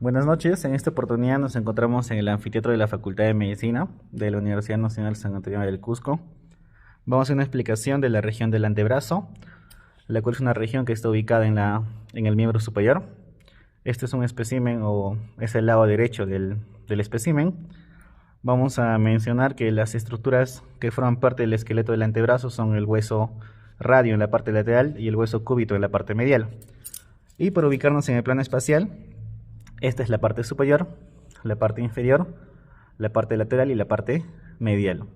Buenas noches, en esta oportunidad nos encontramos en el anfiteatro de la Facultad de Medicina de la Universidad Nacional San Antonio del Cusco. Vamos a hacer una explicación de la región del antebrazo, la cual es una región que está ubicada en el miembro superior. Este es un espécimen o es el lado derecho del espécimen. Vamos a mencionar que las estructuras que forman parte del esqueleto del antebrazo son el hueso radio en la parte lateral y el hueso cúbito en la parte medial. Y para ubicarnos en el plano espacial, esta es la parte superior, la parte inferior, la parte lateral y la parte medial.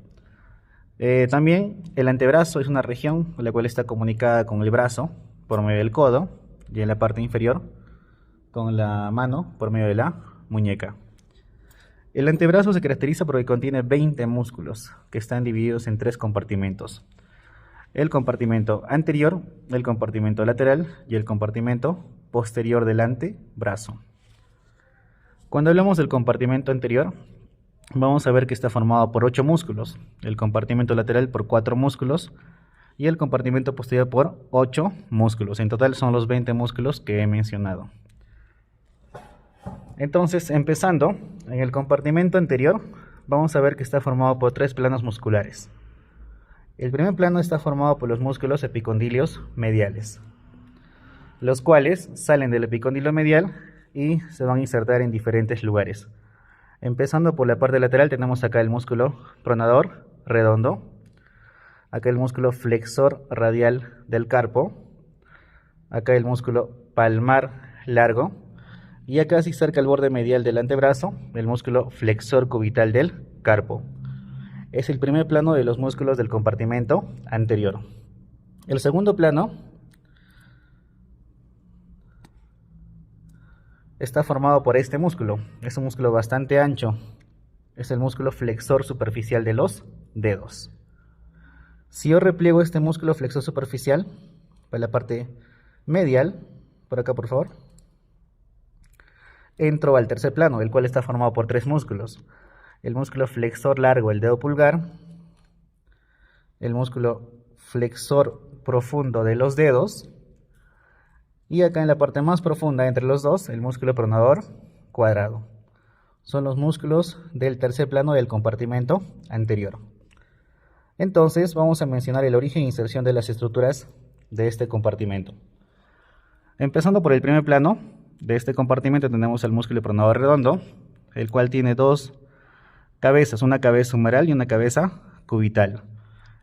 También el antebrazo es una región la cual está comunicada con el brazo por medio del codo y en la parte inferior con la mano por medio de la muñeca. El antebrazo se caracteriza porque contiene 20 músculos que están divididos en 3 compartimentos. El compartimento anterior, el compartimento lateral y el compartimento posterior del antebrazo. Cuando hablamos del compartimento anterior, vamos a ver que está formado por 8 músculos, el compartimento lateral por 4 músculos y el compartimento posterior por 8 músculos. En total son los 20 músculos que he mencionado. Entonces, empezando, en el compartimento anterior, vamos a ver que está formado por 3 planos musculares. El primer plano está formado por los músculos epicondilios mediales, los cuales salen del epicondilio medial y se van a insertar en diferentes lugares. Empezando por la parte lateral tenemos acá el músculo pronador redondo, acá el músculo flexor radial del carpo, acá el músculo palmar largo y acá casi cerca al borde medial del antebrazo el músculo flexor cubital del carpo. Es el primer plano de los músculos del compartimento anterior. El segundo plano está formado por este músculo. Es un músculo bastante ancho. Es el músculo flexor superficial de los dedos. Si yo repliego este músculo flexor superficial para la parte medial, por acá por favor, entro al tercer plano, el cual está formado por 3 músculos. El músculo flexor largo, el dedo pulgar, el músculo flexor profundo de los dedos, y acá en la parte más profunda entre los dos, el músculo pronador cuadrado. Son los músculos del tercer plano del compartimento anterior. Entonces vamos a mencionar el origen e inserción de las estructuras de este compartimento. Empezando por el primer plano de este compartimento tenemos el músculo pronador redondo, el cual tiene 2 cabezas, una cabeza humeral y una cabeza cubital.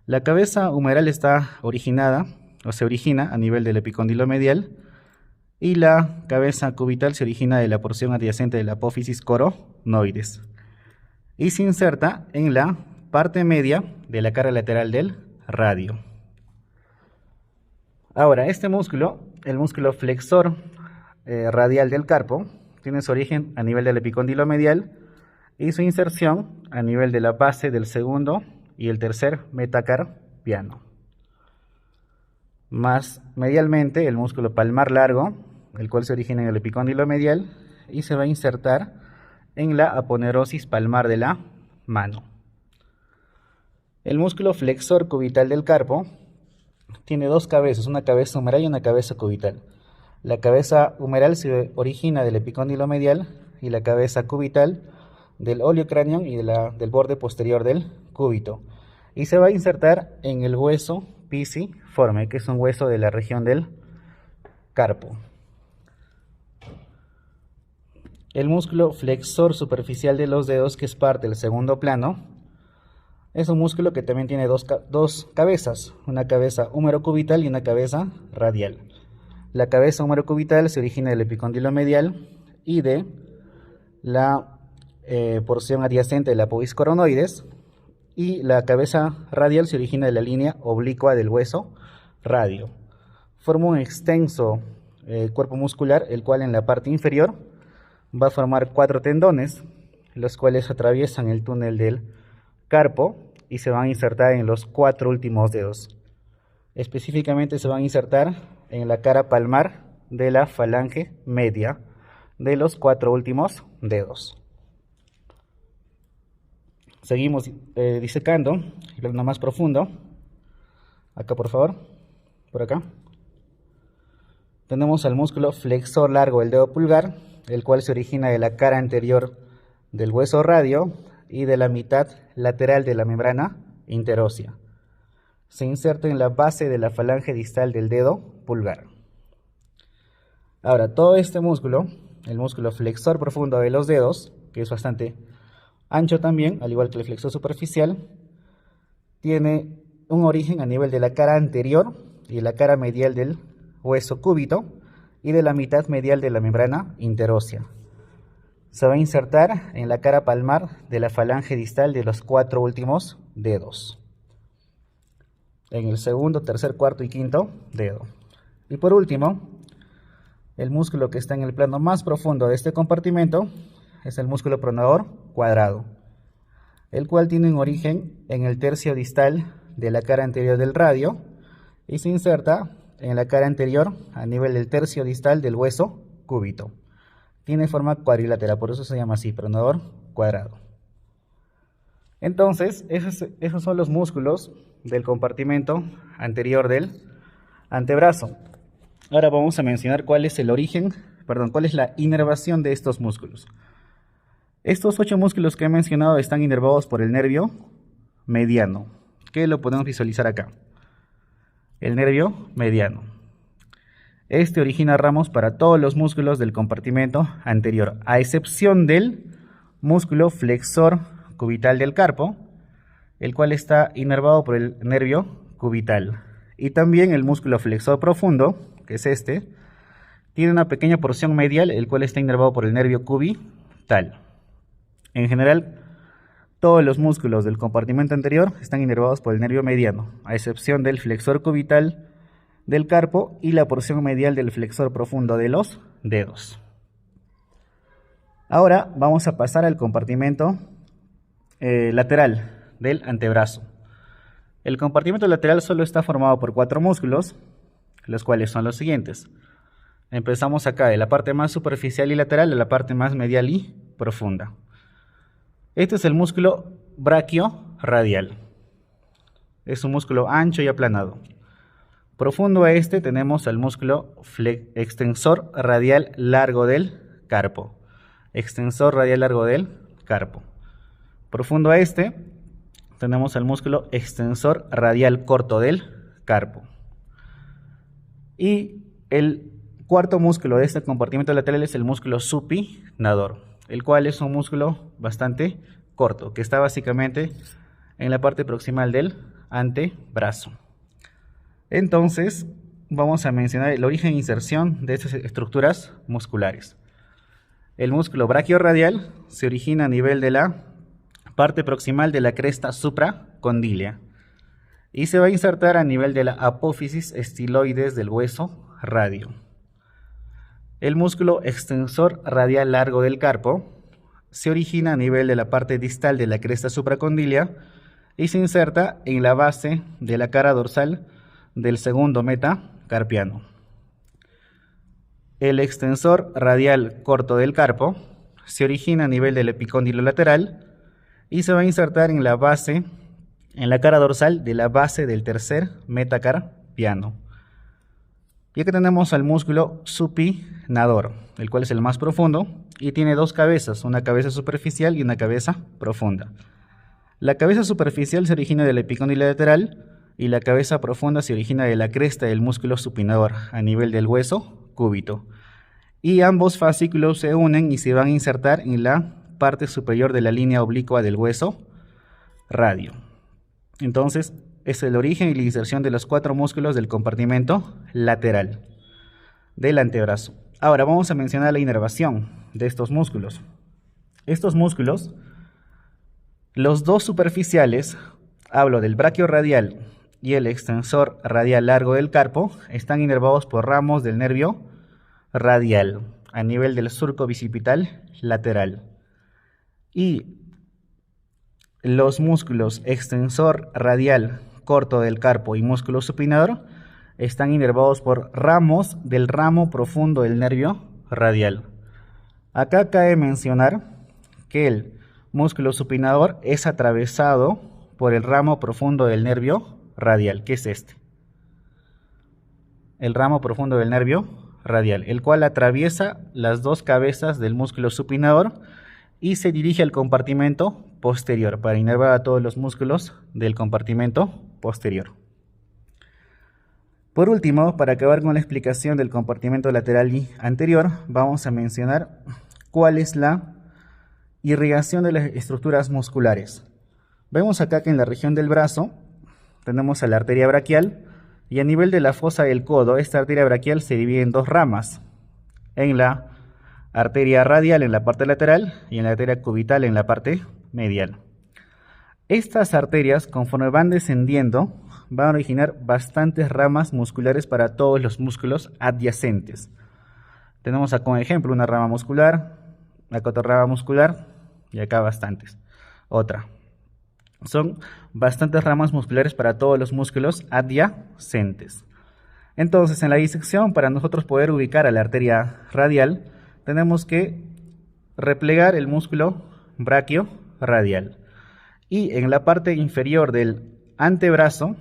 La cabeza humeral está originada o se origina a nivel del epicóndilo medial y la cabeza cubital se origina de la porción adyacente de la apófisis coronoides y se inserta en la parte media de la cara lateral del radio. Ahora, este músculo, el músculo flexor radial del carpo, tiene su origen a nivel del epicóndilo medial y su inserción a nivel de la base del segundo y el tercer metacarpiano. Más medialmente el músculo palmar largo, el cual se origina en el epicóndilo medial y se va a insertar en la aponerosis palmar de la mano. El músculo flexor cubital del carpo tiene 2 cabezas, una cabeza humeral y una cabeza cubital. La cabeza humeral se origina del epicóndilo medial y la cabeza cubital del oleocranium y del borde posterior del cúbito. Y se va a insertar en el hueso pisiforme, que es un hueso de la región del carpo. El músculo flexor superficial de los dedos, que es parte del segundo plano, es un músculo que también tiene dos cabezas, una cabeza húmero-cubital y una cabeza radial. La cabeza húmero-cubital se origina del epicóndilo medial y de la porción adyacente de la apófisis coronoides, y la cabeza radial se origina de la línea oblicua del hueso radio. Forma un extenso cuerpo muscular, el cual en la parte inferior va a formar 4 tendones, los cuales atraviesan el túnel del carpo y se van a insertar en los 4 últimos dedos. Específicamente se van a insertar en la cara palmar de la falange media de los 4 últimos dedos. Seguimos disecando el plano más profundo. Acá por favor, por acá. Tenemos al músculo flexor largo del dedo pulgar, el cual se origina de la cara anterior del hueso radio y de la mitad lateral de la membrana interósea. Se inserta en la base de la falange distal del dedo pulgar. Ahora, todo este músculo, el músculo flexor profundo de los dedos, que es bastante ancho también, al igual que el flexor superficial, tiene un origen a nivel de la cara anterior y la cara medial del hueso cúbito y de la mitad medial de la membrana interósea. Se va a insertar en la cara palmar de la falange distal de los 4 últimos dedos, en el segundo, tercer, cuarto y quinto dedo. Y por último, el músculo que está en el plano más profundo de este compartimento es el músculo pronador cuadrado, el cual tiene un origen en el tercio distal de la cara anterior del radio y se inserta en la cara anterior a nivel del tercio distal del hueso cúbito. Tiene forma cuadrilátera, por eso se llama así, pronador cuadrado. Entonces, esos son los músculos del compartimento anterior del antebrazo. Ahora vamos a mencionar cuál es cuál es la inervación de estos músculos. Estos 8 músculos que he mencionado están inervados por el nervio mediano, que lo podemos visualizar acá. El nervio mediano. Este origina ramos para todos los músculos del compartimento anterior, a excepción del músculo flexor cubital del carpo, el cual está inervado por el nervio cubital. Y también el músculo flexor profundo, que es este, tiene una pequeña porción medial, el cual está inervado por el nervio cubital. En general, todos los músculos del compartimento anterior están inervados por el nervio mediano, a excepción del flexor cubital del carpo y la porción medial del flexor profundo de los dedos. Ahora vamos a pasar al compartimento lateral del antebrazo. El compartimento lateral solo está formado por 4 músculos, los cuales son los siguientes. Empezamos acá de la parte más superficial y lateral a la parte más medial y profunda. Este es el músculo braquioradial. Es un músculo ancho y aplanado. Profundo a este tenemos al músculo extensor radial largo del carpo. Extensor radial largo del carpo. Profundo a este tenemos al músculo extensor radial corto del carpo. Y el cuarto músculo de este compartimento lateral es el músculo supinador, el cual es un músculo bastante corto, que está básicamente en la parte proximal del antebrazo. Entonces, vamos a mencionar el origen e inserción de estas estructuras musculares. El músculo braquioradial se origina a nivel de la parte proximal de la cresta supracondilia y se va a insertar a nivel de la apófisis estiloides del hueso radio. El músculo extensor radial largo del carpo se origina a nivel de la parte distal de la cresta supracondilia y se inserta en la base de la cara dorsal del segundo metacarpiano. El extensor radial corto del carpo se origina a nivel del epicóndilo lateral y se va a insertar en la base, en la cara dorsal de la base del tercer metacarpiano. Y aquí tenemos al músculo supinador, el cual es el más profundo y tiene 2 cabezas, una cabeza superficial y una cabeza profunda. La cabeza superficial se origina del epicóndilo lateral y la cabeza profunda se origina de la cresta del músculo supinador a nivel del hueso cúbito. Y ambos fascículos se unen y se van a insertar en la parte superior de la línea oblicua del hueso radio. Entonces, es el origen y la inserción de los 4 músculos del compartimento lateral del antebrazo. Ahora vamos a mencionar la inervación de estos músculos. Estos músculos, los 2 superficiales, hablo del braquioradial y el extensor radial largo del carpo, están inervados por ramos del nervio radial a nivel del surco bicipital lateral. Y los músculos extensor radial corto del carpo y músculo supinador están inervados por ramos del ramo profundo del nervio radial. Acá cabe mencionar que el músculo supinador es atravesado por el ramo profundo del nervio radial, que es este. El ramo profundo del nervio radial, el cual atraviesa las dos cabezas del músculo supinador y se dirige al compartimento posterior para inervar a todos los músculos del compartimento posterior. Por último, para acabar con la explicación del compartimento lateral y anterior, vamos a mencionar cuál es la irrigación de las estructuras musculares. Vemos acá que en la región del brazo tenemos a la arteria braquial y a nivel de la fosa del codo, esta arteria braquial se divide en dos ramas, en la arteria radial en la parte lateral y en la arteria cubital en la parte medial. Estas arterias, conforme van descendiendo, van a originar bastantes ramas musculares para todos los músculos adyacentes. Tenemos acá como ejemplo una rama muscular, acá otra rama muscular y acá bastantes. Otra. Son bastantes ramas musculares para todos los músculos adyacentes. Entonces, en la disección, para nosotros poder ubicar a la arteria radial, tenemos que replegar el músculo braquioradial. Y en la parte inferior del antebrazo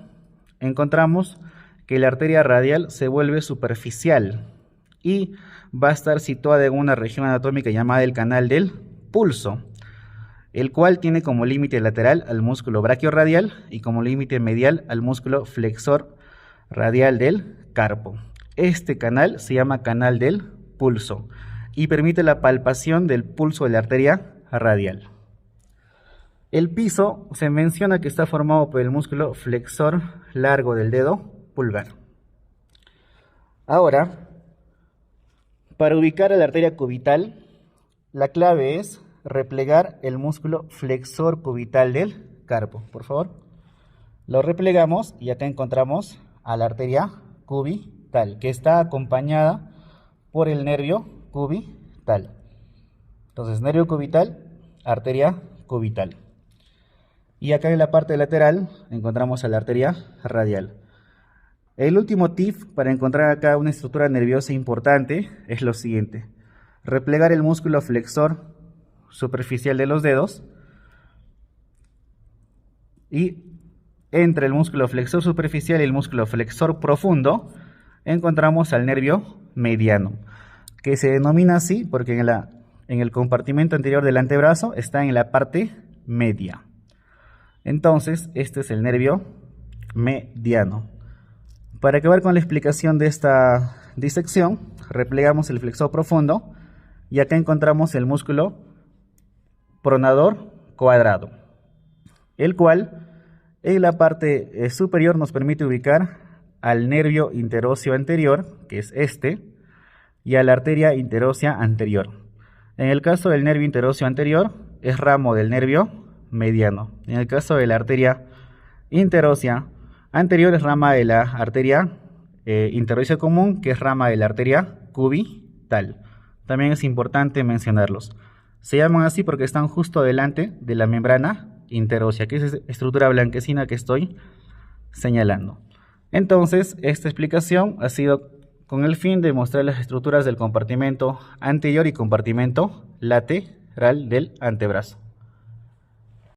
encontramos que la arteria radial se vuelve superficial y va a estar situada en una región anatómica llamada el canal del pulso, el cual tiene como límite lateral al músculo braquioradial y como límite medial al músculo flexor radial del carpo. Este canal se llama canal del pulso y permite la palpación del pulso de la arteria radial. El piso se menciona que está formado por el músculo flexor largo del dedo pulgar. Ahora, para ubicar a la arteria cubital, la clave es replegar el músculo flexor cubital del carpo. Por favor, lo replegamos y acá encontramos a la arteria cubital, que está acompañada por el nervio cubital. Entonces, nervio cubital, arteria cubital. Y acá en la parte lateral encontramos a la arteria radial. El último tip para encontrar acá una estructura nerviosa importante es lo siguiente: replegar el músculo flexor superficial de los dedos y entre el músculo flexor superficial y el músculo flexor profundo encontramos al nervio mediano, que se denomina así porque en el compartimento anterior del antebrazo está en la parte media. Entonces, este es el nervio mediano. Para acabar con la explicación de esta disección, replegamos el flexor profundo y acá encontramos el músculo pronador cuadrado, el cual en la parte superior nos permite ubicar al nervio interóseo anterior, que es este, y a la arteria interósea anterior. En el caso del nervio interóseo anterior, es ramo del nervio mediano. En el caso de la arteria interósea anterior, es rama de la arteria interósea común, que es rama de la arteria cubital. También es importante mencionarlos. Se llaman así porque están justo delante de la membrana interósea, que es esa estructura blanquecina que estoy señalando. Entonces, esta explicación ha sido con el fin de mostrar las estructuras del compartimento anterior y compartimento lateral del antebrazo.